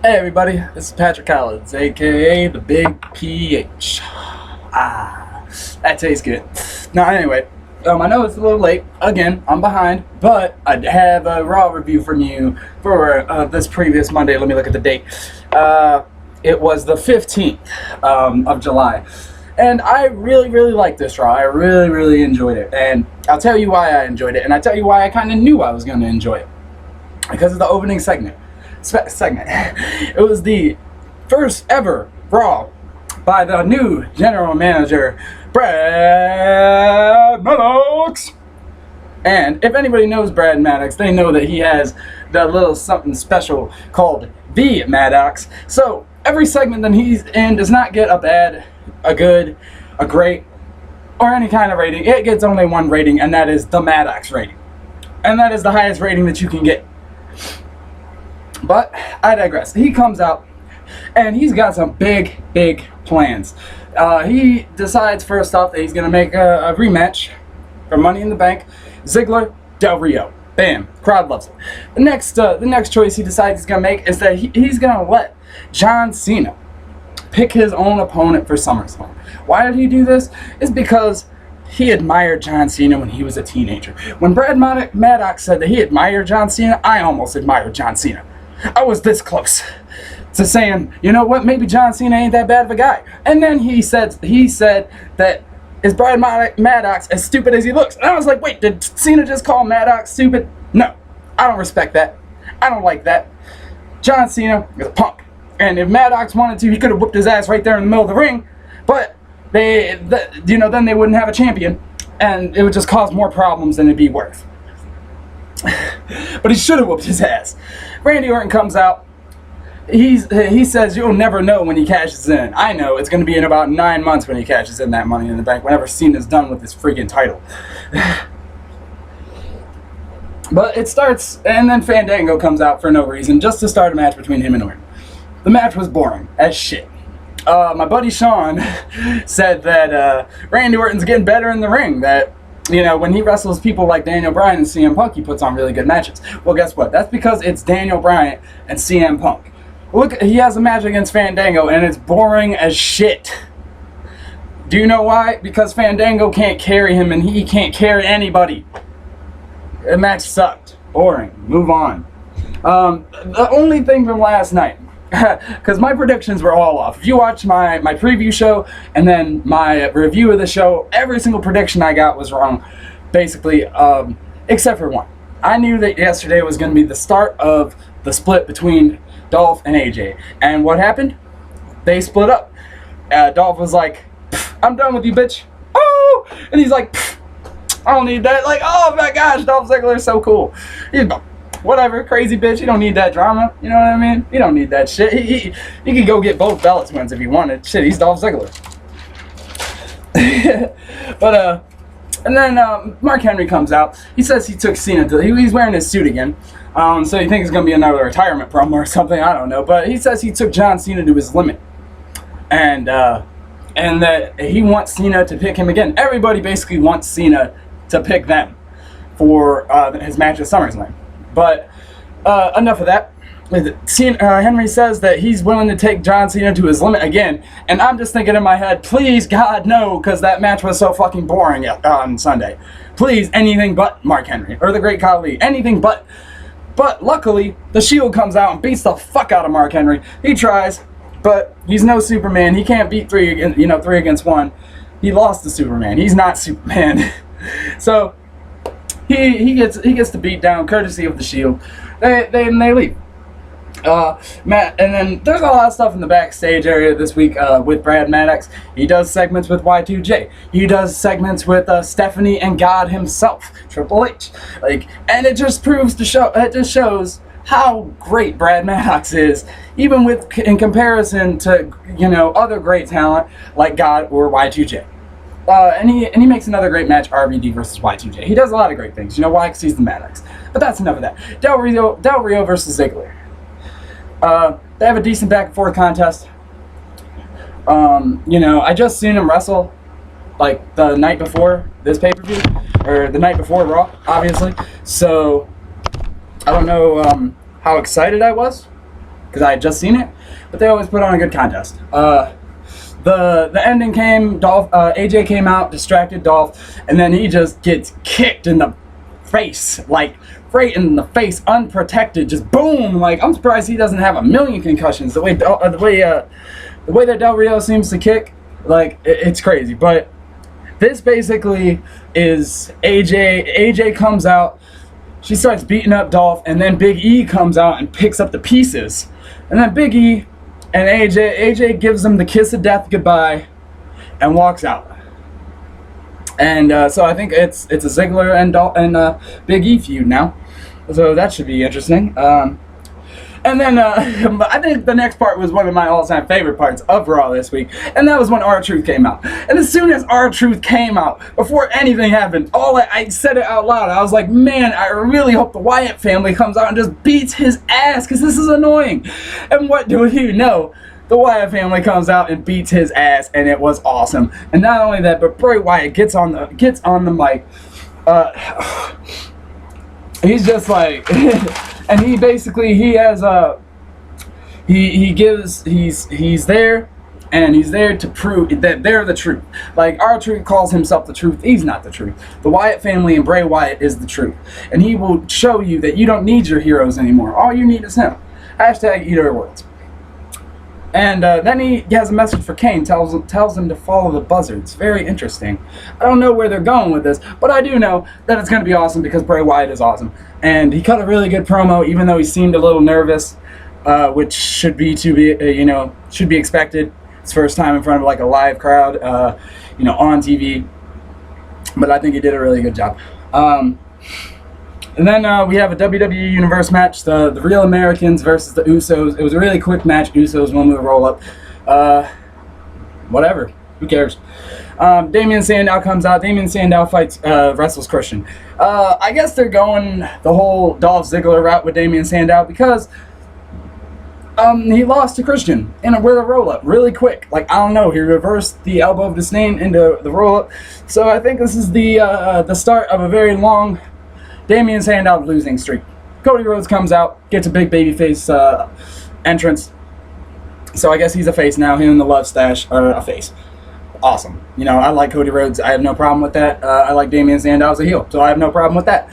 Hey everybody, this is Patrick Collins, aka the Big PH. That tastes good. Now anyway, I know it's a little late. Again, I'm behind, but I have a Raw review from you for this previous Monday. Let me look at the date. It was the 15th of July. And I really liked this Raw. I really enjoyed it. And I'll tell you why I enjoyed it, and I'll tell you why I kind of knew I was going to enjoy it. Because of the opening segment. It was the first ever Raw by the new general manager, Brad Maddox. And if anybody knows Brad Maddox, they know that he has that little something special called the Maddox. So every segment that he's in does not get a bad, a good, a great, or any kind of rating. It gets only one rating, and that is the Maddox rating. And that is the highest rating that you can get. But I digress. He comes out and he's got some big plans. He decides first off that he's going to make a rematch for Money in the Bank. Ziggler, Del Rio. Bam. Crowd loves it. The next choice he decides he's going to make is that he's going to let John Cena pick his own opponent for SummerSlam. Why did he do this? It's because he admired John Cena when he was a teenager. When Brad Maddox said that he admired John Cena, I almost admired John Cena. I was this close to saying, you know what, maybe John Cena ain't that bad of a guy. And then he said that is Brad Maddox as stupid as he looks? And I was like, wait, did Cena just call Maddox stupid? No, I don't respect that. I don't like that. John Cena is a punk. And if Maddox wanted to, he could have whooped his ass right there in the middle of the ring. But then they wouldn't have a champion. And it would just cause more problems than it'd be worth. But he should have whooped his ass. Randy Orton comes out. He says you'll never know when he cashes in. I know, it's going to be in about 9 months when he cashes in that Money in the Bank, whenever Cena's done with his freaking title. But it starts, and then Fandango comes out for no reason, just to start a match between him and Orton. The match was boring as shit. My buddy Sean said that Randy Orton's getting better in the ring, that when he wrestles people like Daniel Bryan and CM Punk, he puts on really good matches. Well, guess what? That's because it's Daniel Bryan and CM Punk. Look, he has a match against Fandango, and it's boring as shit. Do you know why? Because Fandango can't carry him, and he can't carry anybody. The match sucked. Boring. Move on. The only thing from last night, because my predictions were all off. If you watch my preview show and then my review of the show, every single prediction I got was wrong, basically, except for one. I knew that yesterday was going to be the start of the split between Dolph and AJ. And what happened? They split up. Dolph was like, I'm done with you, bitch. Oh! And he's like, I don't need that. Like, oh my gosh, Dolph Ziggler is so cool. He's about, whatever, crazy bitch, you don't need that drama, you know what I mean? You don't need that shit. He could go get both belts wins if he wanted. Shit, he's Dolph Ziggler. But, and then Mark Henry comes out. He says he took Cena to, he's wearing his suit again. So you think it's going to be another retirement promo or something, I don't know. But he says he took John Cena to his limit. And that he wants Cena to pick him again. Everybody basically wants Cena to pick them for his match at SummerSlam. But enough of that. Henry says that he's willing to take John Cena to his limit again, and I'm just thinking in my head, please God no, because that match was so fucking boring on Sunday. Please, anything but Mark Henry or the Great Khali, anything but. But luckily, the Shield comes out and beats the fuck out of Mark Henry. He tries, but he's no Superman. He can't beat three against one. He lost to Superman. He's not Superman. So he gets to beat down courtesy of the Shield. They leave. And then there's a lot of stuff in the backstage area this week with Brad Maddox. He does segments with Y2J. He does segments with Stephanie and God himself, Triple H. And it just proves to show. It just shows how great Brad Maddox is, even in comparison to other great talent like God or Y2J. And he makes another great match, RVD versus Y2J. He does a lot of great things. You know why? Because he's the Maddox. But that's enough of that. Del Rio versus Ziggler. They have a decent back and forth contest. I just seen him wrestle like the night before this pay-per-view, or the night before Raw, obviously. So I don't know how excited I was because I had just seen it, but they always put on a good contest. The ending came, AJ came out, distracted Dolph, and then he just gets kicked in the face, like right in the face, unprotected, just boom. Like, I'm surprised he doesn't have a million concussions. The way that Del Rio seems to kick, like, it's crazy. But this basically is AJ comes out, she starts beating up Dolph, and then Big E comes out and picks up the pieces, and then Big E and AJ gives him the kiss of death goodbye and walks out. And so I think it's a Ziggler and Big E feud now, so that should be interesting. And then I think the next part was one of my all-time favorite parts of Raw this week, and that was when R-Truth came out. And as soon as R-Truth came out, before anything happened, I said it out loud. I was like, man, I really hope the Wyatt family comes out and just beats his ass, because this is annoying. And what do you know? The Wyatt family comes out and beats his ass, and it was awesome. And not only that, but Bray Wyatt gets on the mic. He's just like, and he basically, he has he's there, and he's there to prove that they're the truth. Like, R-Truth calls himself the truth. He's not the truth. The Wyatt family and Bray Wyatt is the truth, and he will show you that you don't need your heroes anymore. All you need is him. Hashtag eat our words. And then he has a message for Kane, tells him to follow the buzzards. Very interesting. I don't know where they're going with this, but I do know that it's going to be awesome because Bray Wyatt is awesome. And he cut a really good promo, even though he seemed a little nervous, which should be expected. It's first time in front of like a live crowd, on TV. But I think he did a really good job. And then we have a WWE Universe match, the Real Americans versus the Usos. It was a really quick match. Usos won with a roll-up. Whatever. Who cares? Damian Sandow comes out. Damian Sandow wrestles Christian. I guess they're going the whole Dolph Ziggler route with Damian Sandow because he lost to Christian with a roll-up really quick. Like, I don't know. He reversed the elbow of disdain into the roll-up. So I think this is the start of a very long Damian Sandow losing streak. Cody Rhodes comes out, gets a big babyface entrance. So I guess he's a face now. Him and the Love Stash are a face. Awesome. I like Cody Rhodes. I have no problem with that. I like Damian Sandow as a heel, so I have no problem with that.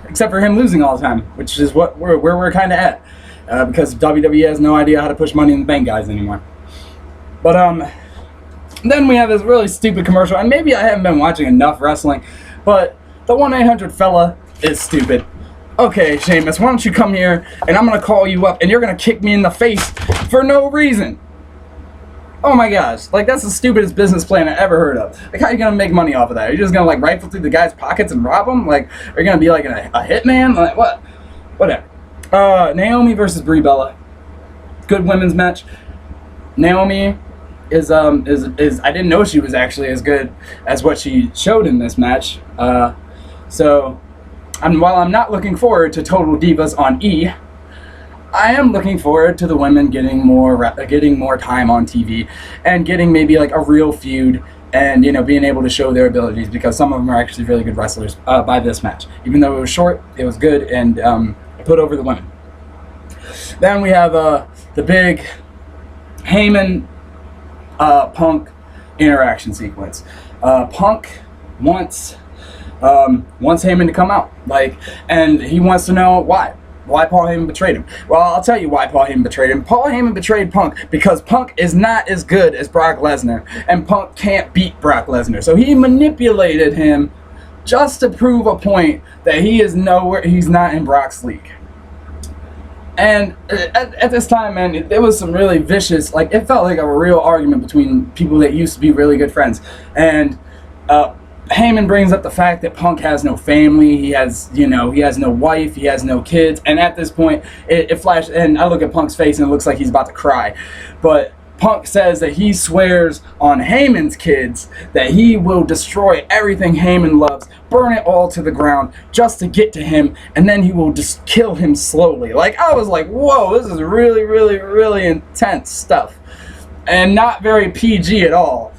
Except for him losing all the time, which is where we're kind of at. Because WWE has no idea how to push Money in the Bank guys anymore. But then we have this really stupid commercial, and maybe I haven't been watching enough wrestling, but the 1-800 fella is stupid. Okay, Sheamus, why don't you come here, and I'm going to call you up, and you're going to kick me in the face for no reason. Oh my gosh, like, that's the stupidest business plan I ever heard of. Like, how are you going to make money off of that? Are you just going to, like, rifle through the guy's pockets and rob him? Like, are you going to be, like, a hitman? Like, what? Whatever. Naomi versus Brie Bella. Good women's match. Naomi is I didn't know she was actually as good as what she showed in this match. So, while I'm not looking forward to Total Divas on E, I am looking forward to the women getting more time on TV and getting maybe like a real feud and being able to show their abilities, because some of them are actually really good wrestlers by this match. Even though it was short, it was good and put over the women. Then we have the big Heyman Punk interaction sequence. Punk wants Heyman to come out, and he wants to know why Paul Heyman betrayed him. Well, I'll tell you why Paul Heyman betrayed him. Paul Heyman betrayed Punk because Punk is not as good as Brock Lesnar, and Punk can't beat Brock Lesnar. So he manipulated him just to prove a point that he's not in Brock's league. And at this time, man, there was some really vicious, it felt like a real argument between people that used to be really good friends. And Heyman brings up the fact that Punk has no family, he has no wife, he has no kids, and at this point, it flashed, and I look at Punk's face and it looks like he's about to cry. But Punk says that he swears on Heyman's kids that he will destroy everything Heyman loves, burn it all to the ground just to get to him, and then he will just kill him slowly. I was like, whoa, this is really, really, really intense stuff. And not very PG at all.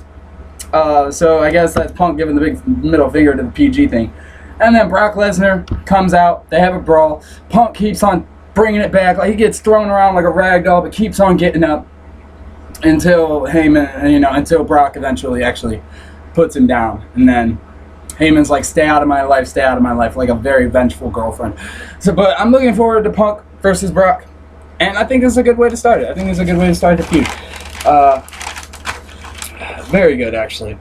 So I guess that's Punk giving the big middle finger to the PG thing. And then Brock Lesnar comes out. They have a brawl. Punk keeps on bringing it back. Like, he gets thrown around like a rag doll, but keeps on getting up until Heyman, until Brock eventually actually puts him down. And then Heyman's like, stay out of my life, like a very vengeful girlfriend. So, but I'm looking forward to Punk versus Brock. And I think this is a good way to start it. I think it's a good way to start the feud. Very good, actually.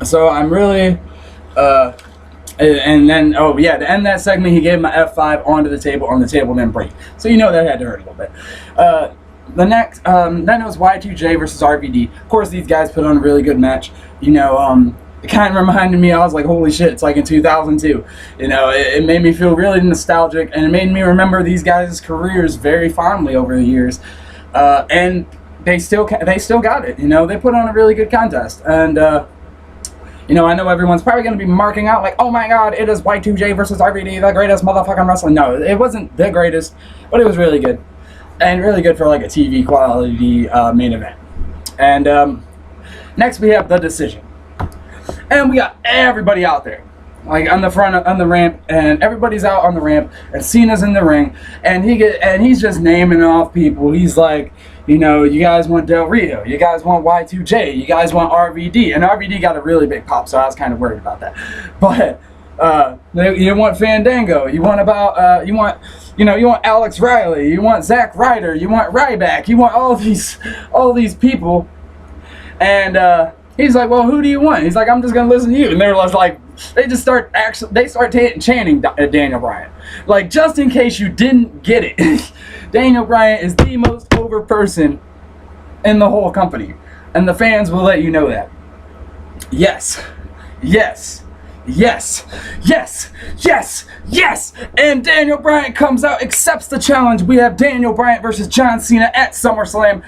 So I'm really, and then, oh yeah, to end that segment, he gave him an F5 onto the table, didn't break. So you know that had to hurt a little bit. The next, then it was Y2J versus RVD. Of course, these guys put on a really good match. It kind of reminded me, I was like, holy shit, it's like in 2002. It made me feel really nostalgic, and it made me remember these guys' careers very fondly over the years. And they still got it. They put on a really good contest. And, I know everyone's probably going to be marking out like, oh my god, it is Y2J versus RVD, the greatest motherfucking wrestling. No, it wasn't the greatest, but it was really good. And really good for like a TV quality main event. And next we have The Decision. And we got everybody out there, like on the front, on the ramp, and everybody's out on the ramp, and Cena's in the ring, and he's just naming off people. He's like, you guys want Del Rio, you guys want Y2J, you guys want RVD, and RVD got a really big pop, so I was kind of worried about that. But you want Fandango, you want Alex Riley, you want Zack Ryder, you want Ryback, you want all these people, and he's like, well, who do you want? He's like, I'm just gonna listen to you. And they're like, they start chanting Daniel Bryan, like, just in case you didn't get it. Daniel Bryan is the most over person in the whole company, and the fans will let you know that. Yes, yes, yes, yes, yes, yes. And Daniel Bryan comes out, accepts the challenge. We have Daniel Bryan versus John Cena at SummerSlam,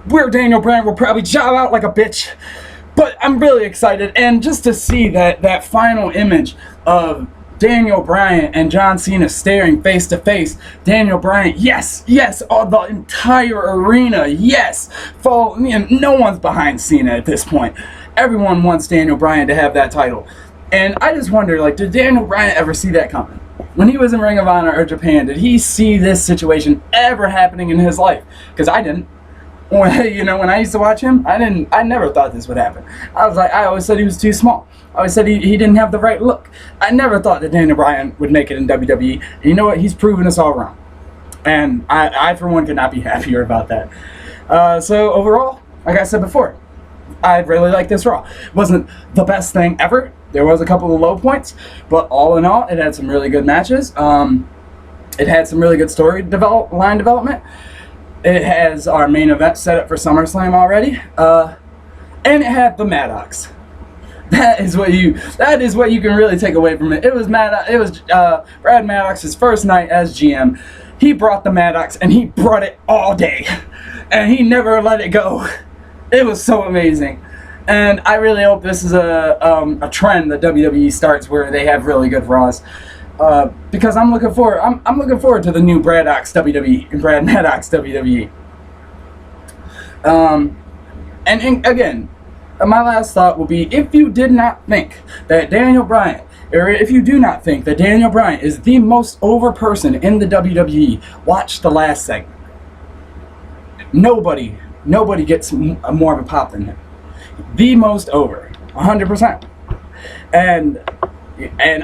where Daniel Bryan will probably job out like a bitch. But I'm really excited, and just to see that final image of Daniel Bryan and John Cena staring face to face. Daniel Bryan, yes, yes, the entire arena, yes. No one's behind Cena at this point. Everyone wants Daniel Bryan to have that title. And I just wonder, like, did Daniel Bryan ever see that coming? When he was in Ring of Honor or Japan, did he see this situation ever happening in his life? Because I didn't. When I used to watch him, I never thought this would happen. I always said he was too small. I always said he didn't have the right look. I never thought that Daniel Bryan would make it in WWE. And you know what? He's proven us all wrong. And I for one, could not be happier about that. So overall, like I said before, I really like this Raw. It wasn't the best thing ever. There was a couple of low points, but all in all, it had some really good matches. It had some really good story line development. It has our main event set up for SummerSlam already, and it had the Maddox. That is what you can really take away from it. It was Brad Maddox's first night as GM. He brought the Maddox, and he brought it all day, and he never let it go. It was so amazing, and I really hope this is a trend that WWE starts where they have really good Raws. Because I'm looking forward to the new Brad Maddox WWE. And again, my last thought will be, if you did not think that Daniel Bryan, or if you do not think that Daniel Bryan is the most over person in the WWE, watch the last segment. Nobody gets more of a pop than him. The most over, 100%. And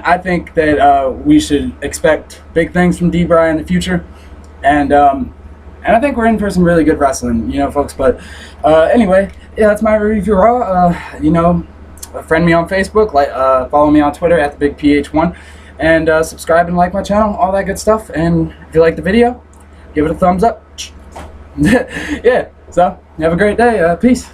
I think that we should expect big things from D-Bryan in the future. And I think we're in for some really good wrestling, folks. But anyway, yeah, that's my review for Raw. Friend me on Facebook, follow me on Twitter at TheBigPH1, and subscribe and like my channel, all that good stuff. And if you like the video, give it a thumbs up. Yeah, so have a great day. Peace.